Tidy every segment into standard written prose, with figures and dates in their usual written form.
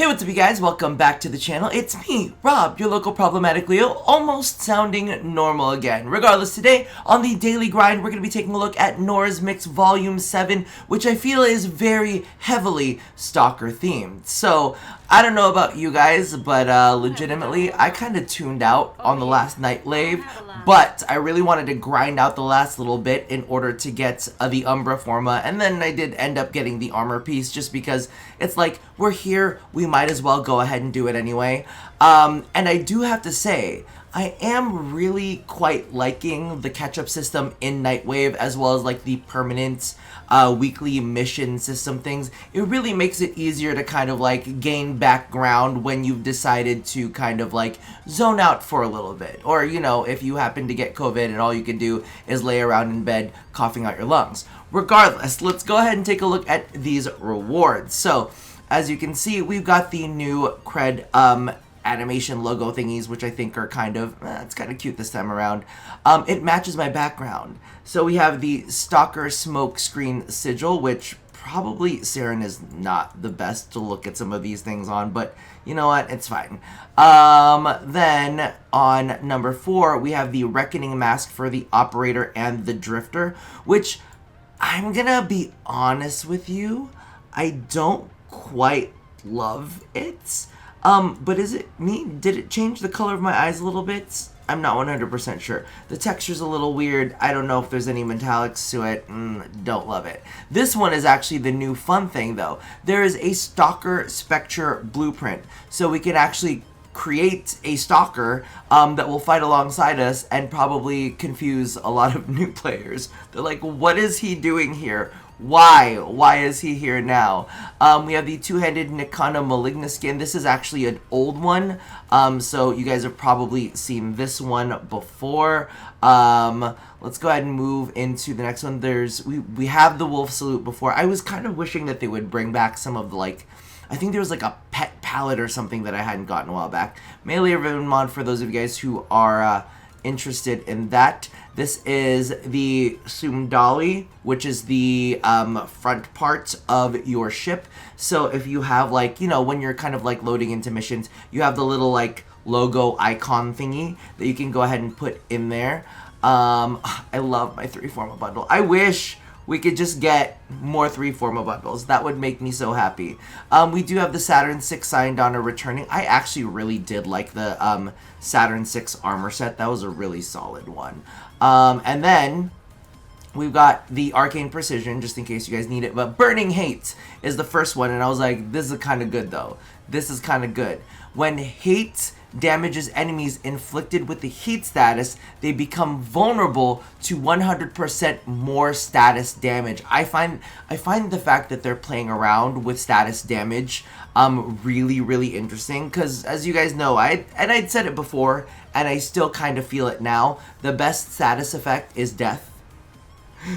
Hey, what's up you guys? Welcome back to the channel. It's me, Rob, your local problematic Leo, almost sounding normal again. Regardless, today on the Daily Grind, we're going to be taking a look at Noras Mix Volume 7, which I feel is very heavily Stalker themed. So, I don't know about you guys, but legitimately, I kind of tuned out on the last Nightwave, but I really wanted to grind out the last little bit in order to get the Umbra Forma, and then I did end up getting the armor piece just because it's like, we're here, we might as well go ahead and do it anyway. And I do have to say, I am really quite liking the catch-up system in Nightwave, as well as like the permanent weekly mission system things. It really makes it easier to kind of like gain background when you've decided to kind of like zone out for a little bit. Or, you know, if you happen to get COVID and all you can do is lay around in bed coughing out your lungs. Regardless, let's go ahead and take a look at these rewards. So, as you can see, we've got the new cred animation logo thingies, which I think are kind of, it's kind of cute this time around. It matches my background. So we have the Stalker smoke screen sigil, which probably Saren is not the best to look at some of these things on, but you know what, it's fine. Then on number 4, we have the Reckoning mask for the Operator and the Drifter, which I'm gonna be honest with you, I don't quite love it. But is it me? Did it change the color of my eyes a little bit? I'm not 100% sure. The texture's a little weird. I don't know if there's any metallics to it. Don't love it. This one is actually the new fun thing, though. There is a Stalker Spectre blueprint. So we can actually create a Stalker that will fight alongside us and probably confuse a lot of new players. They're like, what is he doing here? Why? Why is he here now? We have the two-handed Nikana Maligna skin. This is actually an old one, so you guys have probably seen this one before. Let's go ahead and move into the next one. We have the Wolf Salute before. I was kind of wishing that they would bring back some of the, like, I think there was like a pet palette or something that I hadn't gotten a while back. Melee Ribbon Mod for those of you guys who are interested in that. This is the Sumdali, which is the front part of your ship. So if you have, like, you know, when you're kind of like loading into missions, you have the little like logo icon thingy that you can go ahead and put in there. I love my 3 Forma bundle. I wish we could just get more 3 Forma bundles. That would make me so happy. We do have the Saturn 6 SANDR returning. I actually really did like the Saturn 6 armor set. That was a really solid one. And then we've got the Arcane Precision, just in case you guys need it. But Burning Hate is the first one, and I was like, this is kind of good, though. This is kind of good. When hate damages enemies inflicted with the heat status, they become vulnerable to 100% more status damage. I find the fact that they're playing around with status damage really, really interesting, because as you guys know, I'd said it before, and I still kind of feel it now, the best status effect is death.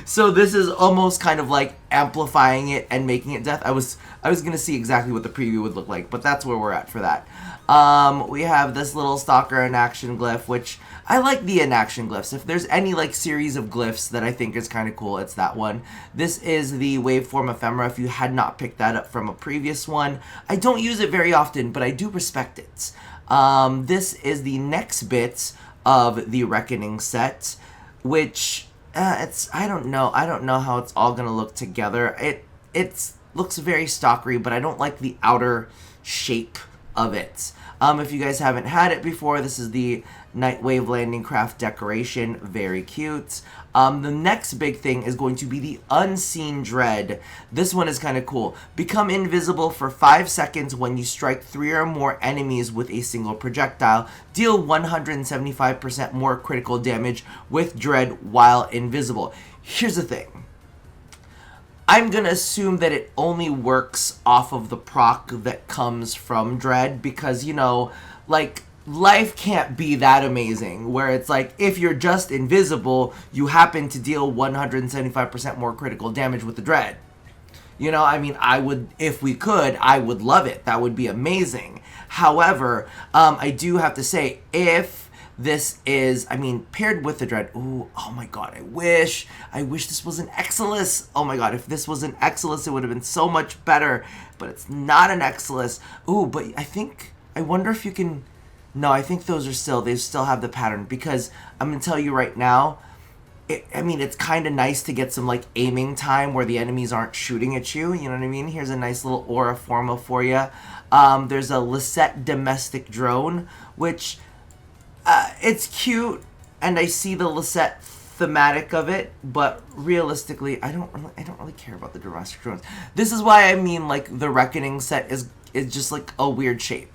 So this is almost kind of like amplifying it and making it death. I was gonna see exactly what the preview would look like, but that's where we're at for that. We have this little Stalker inaction glyph, which I like the inaction glyphs. If there's any like series of glyphs that I think is kind of cool, it's that one. This is the Waveform Ephemera. If you had not picked that up from a previous one, I don't use it very often, but I do respect it. This is the next bit of the Reckoning set, which I don't know how it's all gonna look together. It looks very stalkery, but I don't like the outer shape of it. If you guys haven't had it before, this is the Nightwave landing craft decoration. Very cute. The next big thing is going to be the Unseen Dread. This one is kind of cool. Become invisible for 5 seconds when you strike 3 or more enemies with a single projectile. Deal 175% more critical damage with Dread while invisible. Here's the thing. I'm gonna assume that it only works off of the proc that comes from Dread, because, you know, like, life can't be that amazing, where it's like, if you're just invisible, you happen to deal 175% more critical damage with the Dread. You know, I mean, if we could, I would love it. That would be amazing. However, I do have to say, if this is, I mean, paired with the Dread. Ooh, oh my god, I wish this was an Exilus. Oh my god, if this was an Exilus, it would have been so much better. But it's not an Exilus. Ooh, but I wonder if you can, no, I think those are they still have the pattern, because I'm going to tell you right now, I mean, it's kind of nice to get some, like, aiming time where the enemies aren't shooting at you, you know what I mean? Here's a nice little aura Forma for you. There's a Lisette domestic drone, which, it's cute, and I see the Lisette thematic of it, but realistically, I don't really care about the domestic drones. This is why I mean, like, the Reckoning set is just, like, a weird shape.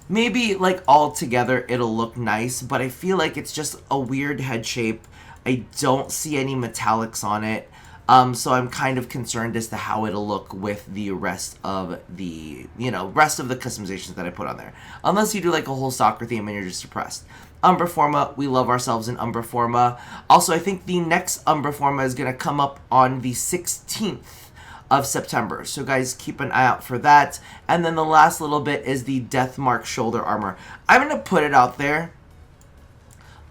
Maybe, like, all together it'll look nice, but I feel like it's just a weird head shape. I don't see any metallics on it, so I'm kind of concerned as to how it'll look with the rest of the, rest of the customizations that I put on there. Unless you do, like, a whole Stalker theme and you're just depressed. Umbra Forma, we love ourselves in Umbra Forma. Also, I think the next Umbra Forma is going to come up on the 16th of September. So guys, keep an eye out for that. And then the last little bit is the Deathmark shoulder armor. I'm going to put it out there.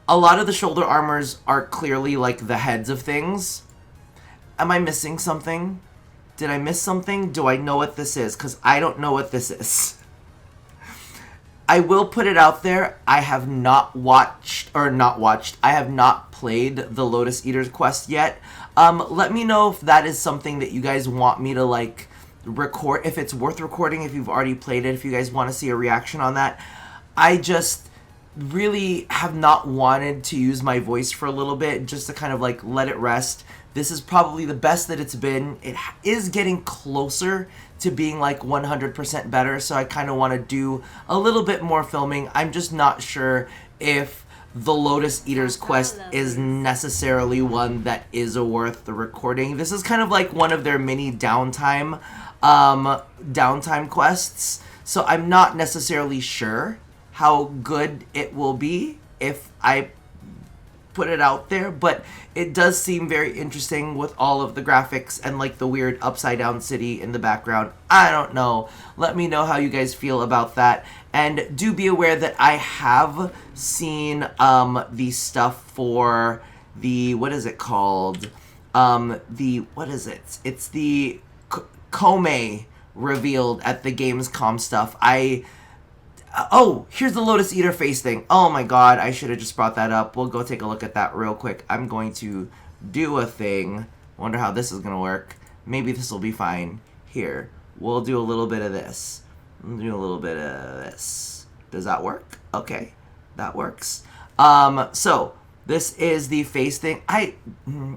A lot of the shoulder armors are clearly like the heads of things. Am I missing something? Did I miss something? Do I know what this is? Because I don't know what this is. I will put it out there. I have not I have not played the Lotus Eater's quest yet. Let me know if that is something that you guys want me to, like, record, if it's worth recording, if you've already played it, if you guys want to see a reaction on that. I just really have not wanted to use my voice for a little bit, just to kind of, like, let it rest. This is probably the best that it's been. It is getting closer to being, like, 100% better, so I kind of want to do a little bit more filming. I'm just not sure if the Lotus Eater's quest is necessarily one that is worth the recording. This is kind of like one of their mini downtime quests, so I'm not necessarily sure how good it will be if I put it out there, but it does seem very interesting with all of the graphics and, like, the weird upside down city in the background. I don't know. Let me know how you guys feel about that, and do be aware that I have seen the stuff for the, what is it called? It's the Kome revealed at the Gamescom stuff. Oh, here's the Lotus Eater face thing. Oh my god, I should have just brought that up. We'll go take a look at that real quick. I'm going to do a thing. Wonder how this is going to work. Maybe this will be fine. Here, we'll do a little bit of this. We'll do a little bit of this. Does that work? Okay, that works. So, this is the face thing.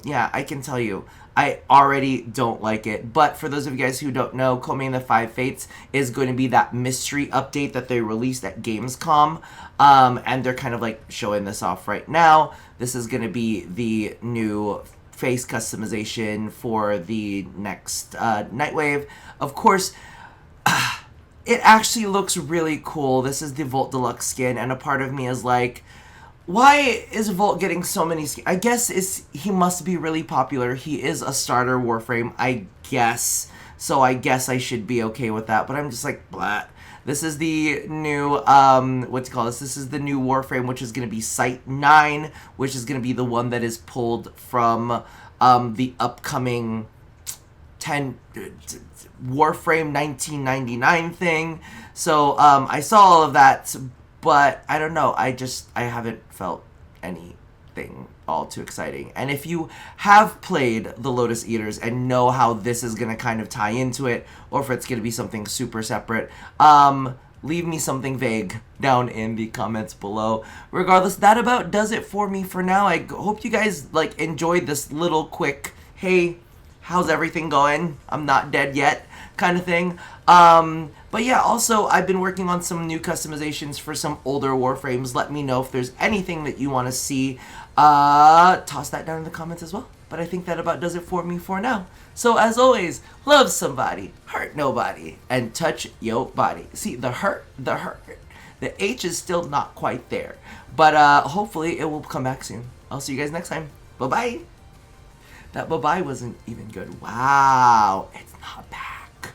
Yeah, I can tell you, I already don't like it. But for those of you guys who don't know, Kome and the Five Fates is going to be that mystery update that they released at Gamescom. And they're kind of, like, showing this off right now. This is going to be the new face customization for the next Nightwave. Of course, it actually looks really cool. This is the Volt Deluxe skin, and a part of me is like, why is Volt getting so many skins? I guess he must be really popular. He is a starter Warframe, I guess. So I guess I should be okay with that. But I'm just like, blah. This is the new, This is the new Warframe, which is going to be Site 9, which is going to be the one that is pulled from the upcoming Warframe 1999 thing. So I saw all of that. But I don't know, I haven't felt anything all too exciting. And if you have played the Lotus Eaters and know how this is going to kind of tie into it, or if it's going to be something super separate, leave me something vague down in the comments below. Regardless, that about does it for me for now. I hope you guys, like, enjoyed this little quick, hey, how's everything going? I'm not dead yet kind of thing. But yeah, also, I've been working on some new customizations for some older Warframes. Let me know if there's anything that you want to see. Toss that down in the comments as well. But I think that about does it for me for now. So as always, love somebody, hurt nobody, and touch your body. See, the hurt. The H is still not quite there. But hopefully it will come back soon. I'll see you guys next time. Bye-bye. That bye-bye wasn't even good. Wow, it's not bad.